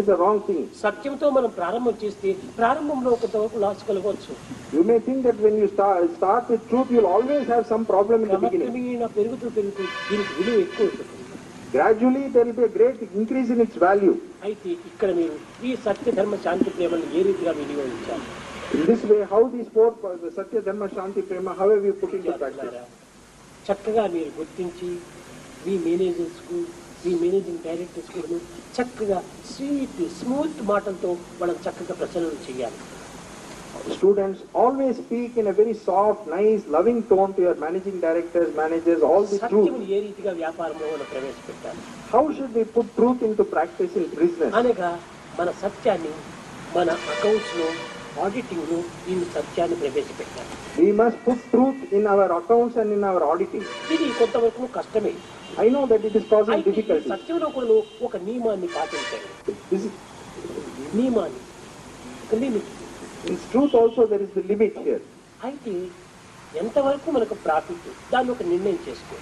It's a wrong thing. సత్యంతో మనం ప్రారంభం చేస్తే ప్రారంభంలో కొంతవరకు loss కలగవచ్చు. You may think that when you start with truth, you'll always have some problem in the beginning. క్రమక్రమేణా పెరుగుతూ దీనికి విలువ ఎక్కువ ఉంటుంది. Gradually, there will be a great increase in its value. అయితే ఇక్కడ మీరు ఈ సత్య ధర్మ శాంతి ప్రేమను ఏ రీతిగా వినియోగించాలి? In this way, how these four, Satya, Dharma, Shanti, Prema, how have you put into practice? చక్కగా మీరు గుర్తించి మీ మేనేజర్స్ కు మీ మేనేజింగ్ డైరెక్టర్స్ కూడా చక్కగా స్మూత్ మాటలతో మనం చక్కగా ప్రచారం చేయాలి. Students always speak in a very soft, nice, loving tone to your managing directors, managers, all the truth. సత్యం ఏ రీతిగా వ్యాపారంలో మనం ప్రవేశపెట్టాలి? How should we put truth into practice in business? అనగా మన సత్యాన్ని మన అకౌంట్స్ లో ఆడిటింగ్ లో ఈ సత్యాన్ని ప్రవేశపెట్టాలి. We must put truth in our accounts and in our auditing. ఇది కొంతవరకు కష్టమే. I know that it is causing difficulty. సత్యంలో కూడా ఒక నియమాన్ని పాటించాలి. నియమాన్ని limit. In truth also there is the limit here. అయితే ఎంతవరకు మనకు ప్రాఫిట్ దాన్ని ఒక నిర్ణయం చేసుకో.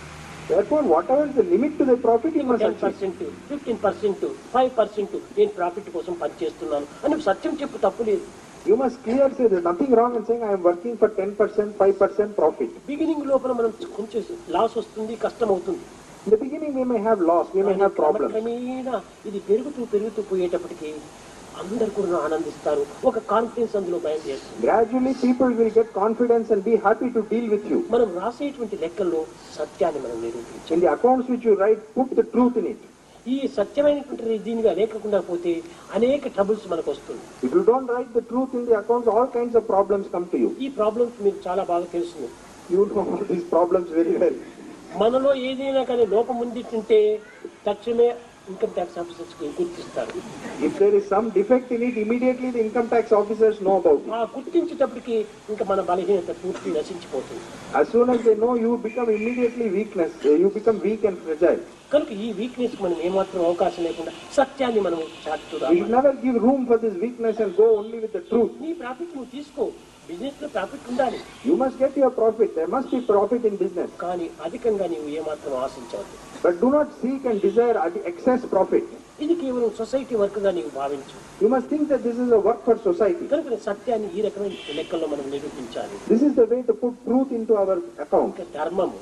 Therefore, whatever is the limit to the profit, you must achieve. 10%, 15%, 5% నేను ప్రాఫిట్ కోసం పనిచేస్తున్నాను అని సత్యం చెప్పు, తప్పు లేదు. You must clear say there's nothing wrong in saying I am working for 10%, 5% profit. Beginning లోపల మనం కొంచెం లాస్ వస్తుంది, కష్టం అవుతుంది. In the beginning we may have loss, we may have problems. క్రమేణా ఇది పెరుగుతూ పోయేటప్పటికి అందరు కూడా ఆనందిస్తారు, ఒక కాన్ఫిడెన్స్ అందులో బయలుదేరుతుంది. Gradually people will get confidence and be happy to deal with you. మనం రాసేటువంటి లెక్కల్లో సత్యాన్ని మనం నిరూపించాలి. In the accounts which you write, put the truth in it. ఈ సత్యమైనటువంటి దీనిగా లేకుండా పోతే అనేక ట్రబుల్స్ మనకు వస్తుంది. If you don't write the truth in the accounts, all kinds of problems come to you. ఈ ప్రాబ్లమ్స్ మీకు చాలా బాగా తెలుసు. You know these problems very well. మనలో ఏదైనా కానీ లోపం ఉందింటే తక్షణమే ఇన్కమ్ ట్యాక్స్ ఆఫీసర్స్ గుర్తిస్తారు. If there is some defect in it, immediately the income tax officers know about it. ఆ గుర్తించేటప్పటికి ఇంకా మన బలహీనత పూర్తి నశించిపోతుంది. As soon as they know, you become immediately weakness. You become weak and fragile. కనుక ఈ weakness మనం ఏమాత్రం అవకాశం లేకుండా సత్యాన్ని మనం చాటుదా. You should never give room for this weakness and go only with the truth. నీ ప్రాఫిట్ నువ్వు తీసుకో, బిజినెస్ లో ప్రాఫిట్ ఉండాలి. You must get your profit. There must be profit in business. కానీ అధికంగా నీవు ఏమాత్రం ఆశించవద్దు. But do not seek and desire excess profit. ఇది కేవలం సొసైటీ వర్క్ గా నీవు భావించు. You must think that this is a work for society. కనుక సత్యాన్ని ఈ రకమైన లెక్కల్లో మనం నిరూపించాలి. This is the way to put truth into our account. ఇంకా ధర్మము